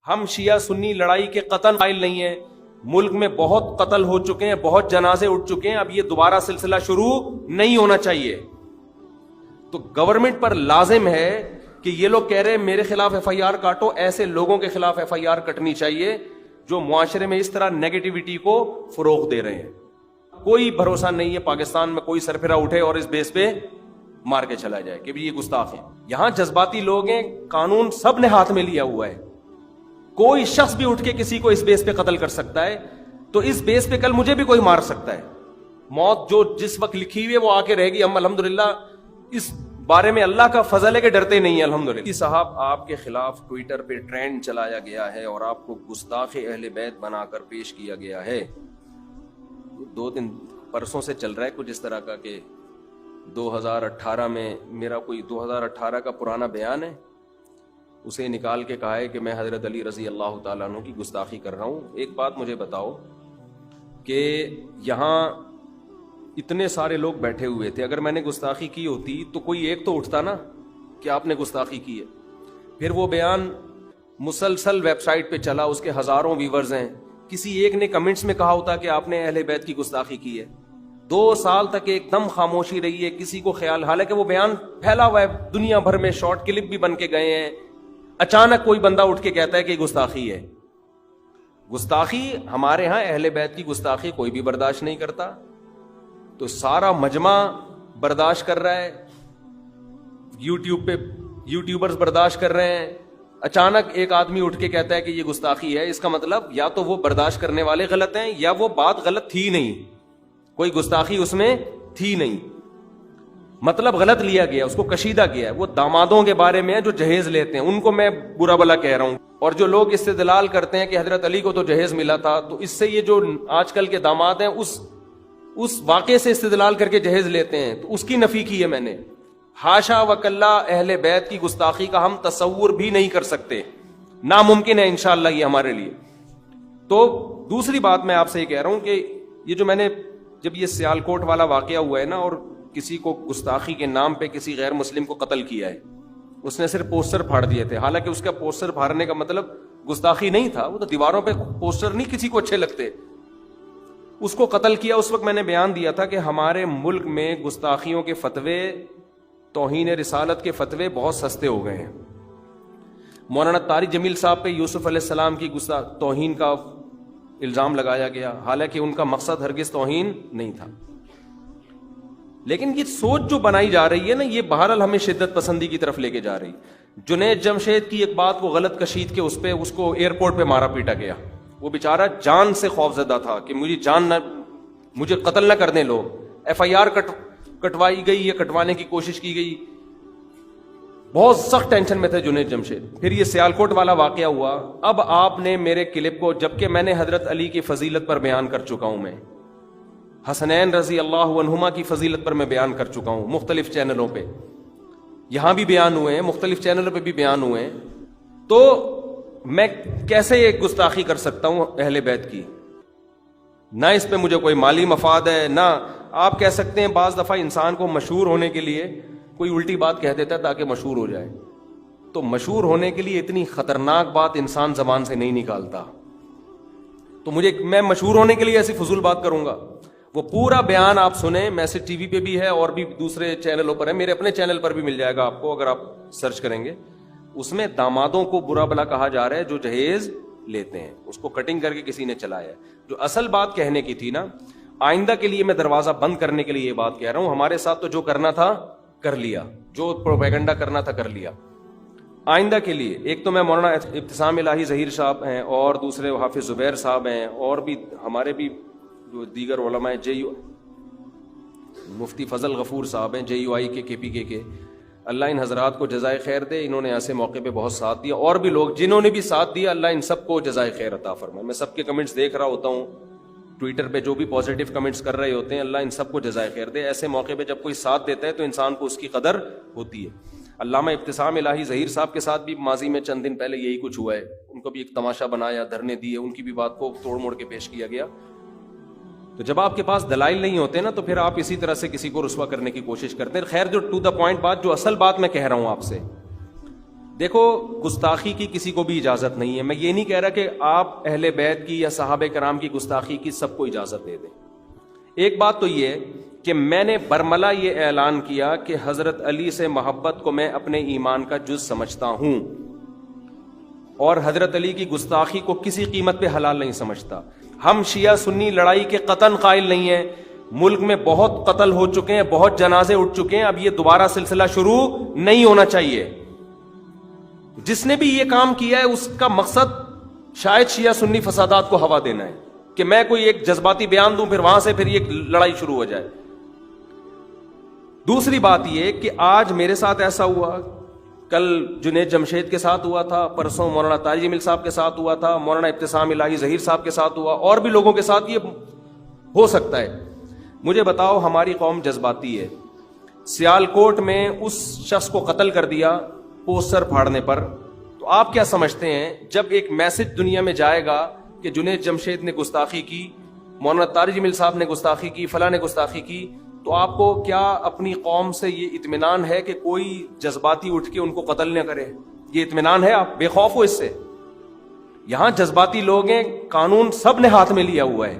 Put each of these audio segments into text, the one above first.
ہم شیعہ سنی لڑائی کے قطعاً قائل نہیں ہیں. ملک میں بہت قتل ہو چکے ہیں, بہت جنازے اٹھ چکے ہیں, اب یہ دوبارہ سلسلہ شروع نہیں ہونا چاہیے. تو گورنمنٹ پر لازم ہے کہ یہ لوگ کہہ رہے ہیں میرے خلاف ایف آئی آر کاٹو, ایسے لوگوں کے خلاف ایف آئی آر کٹنی چاہیے جو معاشرے میں اس طرح نیگیٹیوٹی کو فروغ دے رہے ہیں. کوئی بھروسہ نہیں ہے پاکستان میں کوئی سرفرا اٹھے اور اس بیس پہ مار کے چلا جائے کہ بھی یہ گستاخ ہیں. یہاں جذباتی لوگ ہیں, قانون سب نے ہاتھ میں لیا ہوا ہے. کوئی شخص بھی اٹھ کے کسی کو اس بیس پہ قتل کر سکتا ہے, تو اس بیس پہ کل مجھے بھی کوئی مار سکتا ہے. موت جو جس وقت لکھی ہوئی ہے وہ آ کے رہے گی. ہم الحمدللہ اس بارے میں اللہ کا فضل ہے کہ ڈرتے نہیں ہیں الحمدللہ. صاحب آپ کے خلاف ٹویٹر پہ ٹرینڈ چلایا گیا ہے اور آپ کو گستاخ اہل بیت بنا کر پیش کیا گیا ہے. 2 دن پرسوں سے چل رہا ہے کچھ اس طرح کا کہ 2018 میں میرا کوئی 2018 کا پرانا بیان ہے, اسے نکال کے کہا ہے کہ میں حضرت علی رضی اللہ تعالیٰ عنہ کی گستاخی کر رہا ہوں. ایک بات مجھے بتاؤ کہ یہاں اتنے سارے لوگ بیٹھے ہوئے تھے, اگر میں نے گستاخی کی ہوتی تو کوئی ایک تو اٹھتا نا کہ آپ نے گستاخی کی ہے. پھر وہ بیان مسلسل ویب سائٹ پہ چلا, اس کے ہزاروں ویورز ہیں. کسی ایک نے کمنٹس میں کہا ہوتا کہ آپ نے اہل بیت کی گستاخی کی ہے. 2 سال تک ایک دم خاموشی رہی ہے, کسی کو خیال, حالانکہ وہ بیان پھیلا ہوا ہے دنیا بھر میں, شارٹ کلپ بھی بن کے گئے ہیں. اچانک کوئی بندہ اٹھ کے کہتا ہے کہ گستاخی ہے. گستاخی ہمارے ہاں اہل بیت کی گستاخی کوئی بھی برداشت نہیں کرتا, تو سارا مجمع برداشت کر رہا ہے, یوٹیوب پہ یوٹیوبرز برداشت کر رہے ہیں. اچانک ایک آدمی اٹھ کے کہتا ہے کہ یہ گستاخی ہے, اس کا مطلب یا تو وہ برداشت کرنے والے غلط ہیں یا وہ بات غلط تھی نہیں, کوئی گستاخی اس میں تھی نہیں, مطلب غلط لیا گیا, اس کو کشیدہ کیا ہے. وہ دامادوں کے بارے میں جو جہیز لیتے ہیں ان کو میں برا بلا کہہ رہا ہوں, اور جو لوگ استدلال کرتے ہیں کہ حضرت علی کو تو جہیز ملا تھا, تو اس سے یہ جو آج کل کے داماد ہیں اس واقعے سے استدلال کر کے جہیز لیتے ہیں, تو اس کی نفی کی ہے میں نے. حاشا وکلا اہل بیت کی گستاخی کا ہم تصور بھی نہیں کر سکتے, ناممکن ہے انشاءاللہ یہ ہمارے لیے. تو دوسری بات میں آپ سے یہ کہہ رہا ہوں کہ یہ جو میں نے جب یہ سیالکوٹ والا واقعہ ہوا ہے نا, اور کسی کو گستاخی کے نام پہ کسی غیر مسلم کو قتل کیا ہے, اس نے صرف پوسٹر پھاڑ دیے تھے, حالانکہ اس کا پوسٹر پھاڑنے کا مطلب گستاخی نہیں تھا, وہ تو دیواروں پہ پوسٹر نہیں کسی کو اچھے لگتے. اس کو قتل کیا. اس وقت میں نے بیان دیا تھا کہ ہمارے ملک میں گستاخیوں کے فتوے, توہین رسالت کے فتوے بہت سستے ہو گئے ہیں. مولانا طارق جمیل صاحب پہ یوسف علیہ السلام کی توہین کا الزام لگایا گیا, حالانکہ ان کا مقصد ہرگز توہین نہیں تھا. لیکن یہ سوچ جو بنائی جا رہی ہے نا, یہ بہرحال ہمیں شدت پسندی کی طرف لے کے جا رہی. جنید جمشید کی ایک بات کو غلط کشید کے اس کو ایئرپورٹ پہ مارا پیٹا گیا. وہ بیچارہ جان سے خوف زدہ تھا کہ مجھے قتل نہ کرنے لو. ایف آئی آر کٹوائی گئی یا کٹوانے کی کوشش کی گئی. بہت سخت ٹینشن میں تھے جنید جمشید. پھر یہ سیالکوٹ والا واقعہ ہوا. اب آپ نے میرے کلپ کو, جبکہ میں نے حضرت علی کی فضیلت پر بیان کر چکا ہوں, میں حسنین رضی اللہ عنہما کی فضیلت پر میں بیان کر چکا ہوں مختلف چینلوں پہ, یہاں بھی بیان ہوئے ہیں, مختلف چینلوں پہ بھی بیان ہوئے ہیں. تو میں کیسے یہ گستاخی کر سکتا ہوں اہل بیت کی؟ نہ اس پہ مجھے کوئی مالی مفاد ہے, نہ آپ کہہ سکتے ہیں بعض دفعہ انسان کو مشہور ہونے کے لیے کوئی الٹی بات کہہ دیتا ہے تاکہ مشہور ہو جائے. تو مشہور ہونے کے لیے اتنی خطرناک بات انسان زبان سے نہیں نکالتا. تو میں مشہور ہونے کے لیے ایسی فضول بات کروں گا؟ وہ پورا بیان آپ سنیں, میسج ٹی وی پہ بھی ہے اور بھی دوسرے چینلوں پر ہے, میرے اپنے چینل پر بھی مل جائے گا آپ کو اگر آپ سرچ کریں گے. اس میں دامادوں کو برا بلا کہا جا رہا ہے جو جہیز لیتے ہیں, اس کو کٹنگ کر کے کسی نے چلایا ہے. جو اصل بات کہنے کی تھی نا, آئندہ کے لیے میں دروازہ بند کرنے کے لیے یہ بات کہہ رہا ہوں. ہمارے ساتھ تو جو کرنا تھا کر لیا, جو پروپیگنڈا کرنا تھا کر لیا. آئندہ کے لیے ایک تو میں مولانا ابتسام الہی ظہیر صاحب ہیں, اور دوسرے حافظ زبیر صاحب ہیں, اور بھی ہمارے بھی جو دیگر علماء ہیں, مفتی فضل غفور صاحب ہیں JUI کے KPK کے, اللہ ان حضرات کو جزائے خیر دے. انہوں نے ایسے موقع پہ بہت ساتھ دیا, اور بھی لوگ جنہوں نے بھی ساتھ دیا, اللہ ان سب کو جزائے خیر عطا فرمائے. میں سب کے کمنٹس دیکھ رہا ہوتا ہوں ٹویٹر پہ, جو بھی پازیٹیو کمنٹس کر رہے ہوتے ہیں, اللہ ان سب کو جزائے خیر دے. ایسے موقع پہ جب کوئی ساتھ دیتا ہے تو انسان کو اس کی قدر ہوتی ہے. علامہ ابتسام الہی ظہیر صاحب کے ساتھ بھی ماضی میں چند دن پہلے یہی کچھ ہوا ہے. ان کو بھی ایک تماشا بنایا, دھرنے دیے, ان کی بھی بات کو توڑ موڑ کے پیش کیا گیا. تو جب آپ کے پاس دلائل نہیں ہوتے نا, تو پھر آپ اسی طرح سے کسی کو رسوا کرنے کی کوشش کرتے ہیں. خیر, جو ٹو دا پوائنٹ بات, جو اصل بات میں کہہ رہا ہوں آپ سے, دیکھو گستاخی کی کسی کو بھی اجازت نہیں ہے. میں یہ نہیں کہہ رہا کہ آپ اہل بیت کی یا صحابہ کرام کی گستاخی کی سب کو اجازت دے دیں. ایک بات تو یہ کہ میں نے برملا یہ اعلان کیا کہ حضرت علی سے محبت کو میں اپنے ایمان کا جز سمجھتا ہوں اور حضرت علی کی گستاخی کو کسی قیمت پہ حلال نہیں سمجھتا. ہم شیعہ سنی لڑائی کے قطن قائل نہیں ہیں. ملک میں بہت قتل ہو چکے ہیں, بہت جنازے اٹھ چکے ہیں. اب یہ دوبارہ سلسلہ شروع نہیں ہونا چاہیے. جس نے بھی یہ کام کیا ہے اس کا مقصد شاید شیعہ سنی فسادات کو ہوا دینا ہے کہ میں کوئی ایک جذباتی بیان دوں پھر وہاں سے پھر یہ لڑائی شروع ہو جائے. دوسری بات یہ کہ آج میرے ساتھ ایسا ہوا, کل جنید جمشید کے ساتھ ہوا تھا, پرسوں مولانا طارق جمیل صاحب کے ساتھ ہوا تھا, مولانا ابتسام الہی ظہیر صاحب کے ساتھ ہوا, اور بھی لوگوں کے ساتھ یہ ہو سکتا ہے. مجھے بتاؤ ہماری قوم جذباتی ہے. سیالکوٹ میں اس شخص کو قتل کر دیا پوسٹر پھاڑنے پر, تو آپ کیا سمجھتے ہیں جب ایک میسج دنیا میں جائے گا کہ جنید جمشید نے گستاخی کی, مولانا طارق جمیل صاحب نے گستاخی کی, فلاں نے گستاخی کی, تو آپ کو کیا اپنی قوم سے یہ اطمینان ہے کہ کوئی جذباتی اٹھ کے ان کو قتل نہ کرے؟ یہ اطمینان ہے؟ آپ بے خوف ہو اس سے؟ یہاں جذباتی لوگ ہیں, قانون سب نے ہاتھ میں لیا ہوا ہے.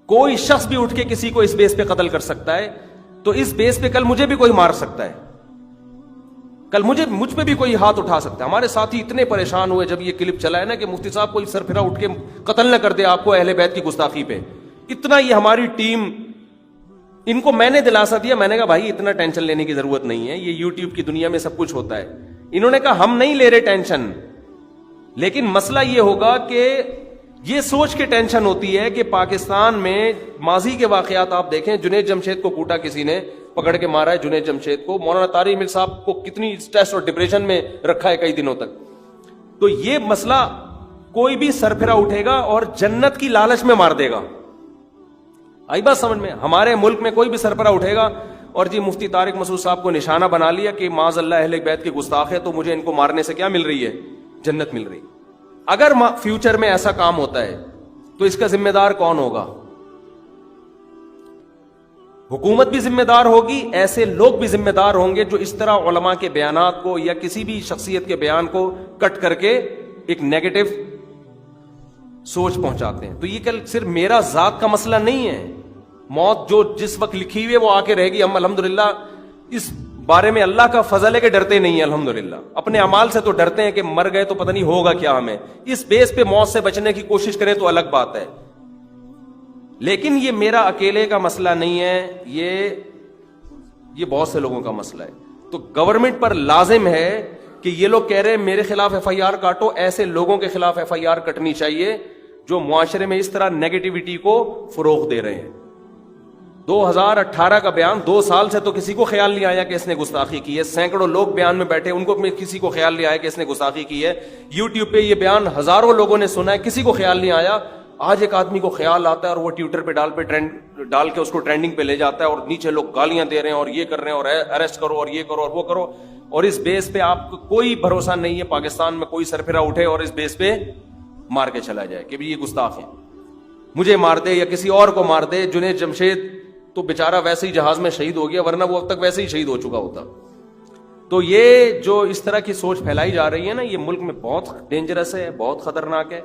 کوئی شخص بھی اٹھ کے کسی کو اس بیس پہ قتل کر سکتا ہے, تو اس بیس پہ کل مجھے بھی کوئی مار سکتا ہے, کل مجھ پہ بھی کوئی ہاتھ اٹھا سکتا ہے. ہمارے ساتھی اتنے پریشان ہوئے جب یہ کلپ چلا ہے نا کہ مفتی صاحب کوئی سرفرا اٹھ کے قتل نہ کر دے آپ کو اہل بیت کی گستاخی پہ. اتنا یہ ہماری ٹیم, ان کو میں نے دلاسا دیا, میں نے کہا بھائی اتنا ٹینشن لینے کی ضرورت نہیں ہے, یہ یوٹیوب کی دنیا میں سب کچھ ہوتا ہے. انہوں نے کہا ہم نہیں لے رہے ٹینشن, لیکن مسئلہ یہ ہوگا کہ یہ سوچ کے ٹینشن ہوتی ہے کہ پاکستان میں ماضی کے واقعات آپ دیکھیں, جنید جمشید کو کوٹا کسی نے پکڑ کے مارا ہے, جنید جمشید کو, مولانا طارق جمیل صاحب کو کتنی اسٹریس اور ڈپریشن میں رکھا ہے کئی دنوں تک. تو یہ مسئلہ کوئی بھی سرفرا اٹھے گا اور جنت کی لالچ میں مار دے گا. آئی بات سمجھ میں؟ ہمارے ملک میں کوئی بھی سربراہ اٹھے گا اور جی مفتی طارق مسعود صاحب کو نشانہ بنا لیا کہ معاذ اللہ اہل بیت کے گستاخ ہے, تو مجھے ان کو مارنے سے کیا مل رہی ہے؟ جنت مل رہی. اگر فیوچر میں ایسا کام ہوتا ہے تو اس کا ذمہ دار کون ہوگا؟ حکومت بھی ذمہ دار ہوگی, ایسے لوگ بھی ذمہ دار ہوں گے جو اس طرح علماء کے بیانات کو یا کسی بھی شخصیت کے بیان کو کٹ کر کے ایک نیگیٹو سوچ پہنچاتے ہیں. تو یہ کل صرف میرا ذات کا مسئلہ نہیں ہے. موت جو جس وقت لکھی ہوئی ہے وہ آ کے رہے گی. ہم الحمدللہ اس بارے میں اللہ کا فضل ہے کہ ڈرتے نہیں ہیں. الحمدللہ اپنے اعمال سے تو ڈرتے ہیں کہ مر گئے تو پتہ نہیں ہوگا کیا ہمیں. اس بیس پہ موت سے بچنے کی کوشش کریں تو الگ بات ہے, لیکن یہ میرا اکیلے کا مسئلہ نہیں ہے, یہ بہت سے لوگوں کا مسئلہ ہے. تو گورنمنٹ پر لازم ہے کہ یہ لوگ کہہ رہے ہیں میرے خلاف ایف آئی آر کاٹو, ایسے لوگوں کے خلاف ایف آئی آر کٹنی چاہیے جو معاشرے میں اس طرح نیگیٹیوٹی کو فروغ دے رہے ہیں. 2018 کا بیان, 2 سال سے تو کسی کو خیال نہیں آیا کہ اس نے گستاخی کی ہے. سینکڑوں لوگ بیان میں بیٹھے, ان کو کسی کو خیال نہیں آیا کہ اس نے گستاخی کی ہے. یوٹیوب پہ یہ بیان ہزاروں لوگوں نے سنا ہے, کسی کو خیال نہیں آیا. آج ایک آدمی کو خیال آتا ہے اور وہ ٹویٹر پہ ڈال کے اس کو ٹرینڈنگ پہ لے جاتا ہے, اور نیچے لوگ گالیاں دے رہے ہیں اور یہ کر رہے ہیں اور اریسٹ کرو اور یہ کرو اور وہ کرو, اور اس بیس پہ آپ کو کوئی بھروسہ نہیں ہے پاکستان میں کوئی سرفرا اٹھے اور اس بیس پہ مار کے چلا جائے کہ یہ گستاخ ہے, مجھے مار دے یا کسی اور کو مار دے. جنید جمشید تو بیچارہ ویسے ہی جہاز میں شہید ہو گیا, ورنہ وہ اب تک ویسے ہی شہید ہو چکا ہوتا. تو یہ جو اس طرح کی سوچ پھیلائی جا رہی ہے نا, یہ ملک میں بہت ڈینجرس ہے, بہت خطرناک ہے.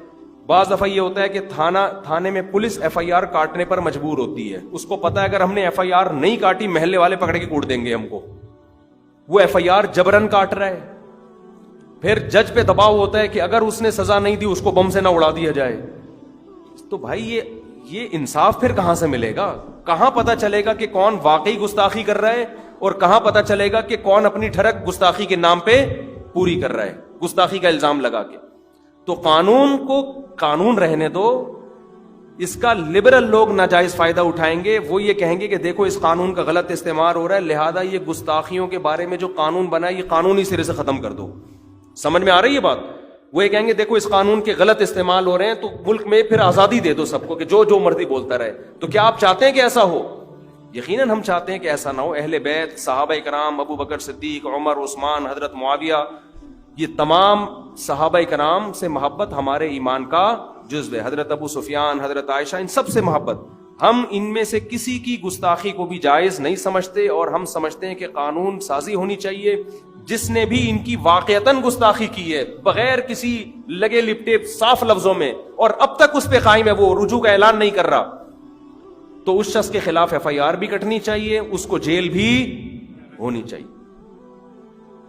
بعض دفعہ یہ ہوتا ہے کہ تھانے میں پولیس ایف آئی آر کاٹنے پر مجبور ہوتی ہے. اس کو پتا ہے اگر ہم نے ایف آئی آر نہیں کاٹی محلے والے پکڑ کے کوٹ دیں گے ہم کو. وہ ایف آئی آر جبرن کاٹ رہا ہے. پھر جج پہ دباؤ ہوتا ہے کہ اگر اس نے سزا نہیں دی اس کو بم سے نہ اڑا دیا جائے. تو بھائی یہ انصاف پھر کہاں سے ملے گا؟ کہاں پتا چلے گا کہ کون واقعی گستاخی کر رہا ہے اور کہاں پتا چلے گا کہ کون اپنی ٹھڑک گستاخی کے نام پہ پوری کر رہا ہے, گستاخی کا الزام لگا کے. تو قانون کو قانون رہنے دو. اس کا لبرل لوگ ناجائز فائدہ اٹھائیں گے. وہ یہ کہیں گے کہ دیکھو اس قانون کا غلط استعمال ہو رہا ہے, لہذا یہ گستاخیوں کے بارے میں جو قانون بنا ہے یہ قانونی سرے سے ختم کر دو. سمجھ میں آ رہی ہے بات؟ وہ یہ کہیں گے دیکھو اس قانون کے غلط استعمال ہو رہے ہیں, تو ملک میں پھر آزادی دے دو سب کو کہ جو مرضی بولتا رہے. تو کیا آپ چاہتے ہیں کہ ایسا ہو؟ یقیناً ہم چاہتے ہیں کہ ایسا نہ ہو. اہل بیت, صحابہ کرام, ابو بکر صدیق, عمر, عثمان, حضرت معاویہ, یہ تمام صحابہ کرام سے محبت ہمارے ایمان کا جزو ہے. حضرت ابو سفیان, حضرت عائشہ, ان سب سے محبت. ہم ان میں سے کسی کی گستاخی کو بھی جائز نہیں سمجھتے, اور ہم سمجھتے ہیں کہ قانون سازی ہونی چاہیے. جس نے بھی ان کی واقعتاً گستاخی کی ہے بغیر کسی لگے لپٹے صاف لفظوں میں اور اب تک اس پہ قائم ہے, وہ رجوع کا اعلان نہیں کر رہا, تو اس شخص کے خلاف FIR بھی کٹنی چاہیے, اس کو جیل بھی ہونی چاہیے.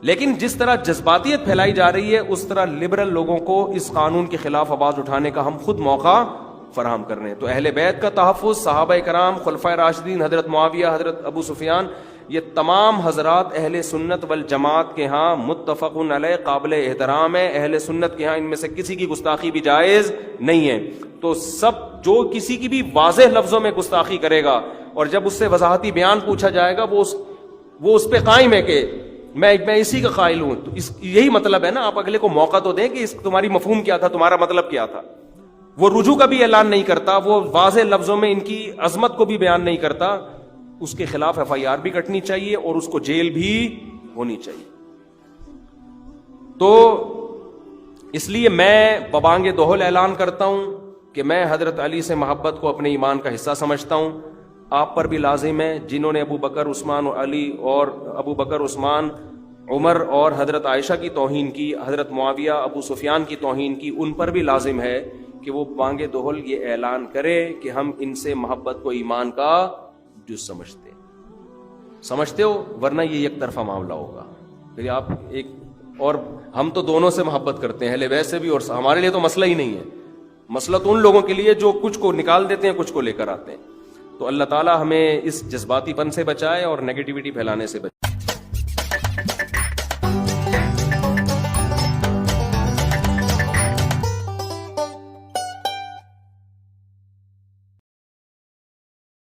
لیکن جس طرح جذباتیت پھیلائی جا رہی ہے اس طرح لبرل لوگوں کو اس قانون کے خلاف آواز اٹھانے کا ہم خود موقع فراہم کر رہے ہیں. تو اہل بیت کا تحفظ, صحابہ کرام, خلفائے راشدین, حضرت معاویہ, حضرت ابو سفیان, یہ تمام حضرات اہل سنت والجماعت کے ہاں متفق علیہ قابل احترام ہے. اہل سنت کے ہاں ان میں سے کسی کی گستاخی بھی جائز نہیں ہے. تو سب جو کسی کی بھی واضح لفظوں میں گستاخی کرے گا اور جب اس سے وضاحتی بیان پوچھا جائے گا وہ اس پہ قائم ہے کہ میں اسی کا قائل ہوں, تو یہی مطلب ہے نا. آپ اگلے کو موقع تو دیں کہ تمہاری مفہوم کیا تھا, تمہارا مطلب کیا تھا. وہ رجوع کا بھی اعلان نہیں کرتا, وہ واضح لفظوں میں ان کی عظمت کو بھی بیان نہیں کرتا, اس کے خلاف FIR بھی کٹنی چاہیے اور اس کو جیل بھی ہونی چاہیے. تو اس لیے میں ببانگ دہل اعلان کرتا ہوں کہ میں حضرت علی سے محبت کو اپنے ایمان کا حصہ سمجھتا ہوں. آپ پر بھی لازم ہے, جنہوں نے ابو بکر, عثمان و علی اور ابو بکر, عثمان, عمر اور حضرت عائشہ کی توہین کی, حضرت معاویہ, ابو سفیان کی توہین کی, ان پر بھی لازم ہے کہ وہ بانگ دہل یہ اعلان کرے کہ ہم ان سے محبت کو ایمان کا جز سمجھتے ہو, ورنہ یہ یک طرفہ معاملہ ہوگا. پھر آپ ایک, اور ہم تو دونوں سے محبت کرتے ہیں, اہل بیت سے بھی, اور ہمارے لیے تو مسئلہ ہی نہیں ہے. مسئلہ تو ان لوگوں کے لیے جو کچھ کو نکال دیتے ہیں, کچھ کو لے کر آتے ہیں. تو اللہ تعالیٰ ہمیں اس جذباتی پن سے بچائے اور نیگیٹیوٹی پھیلانے سے بچائے.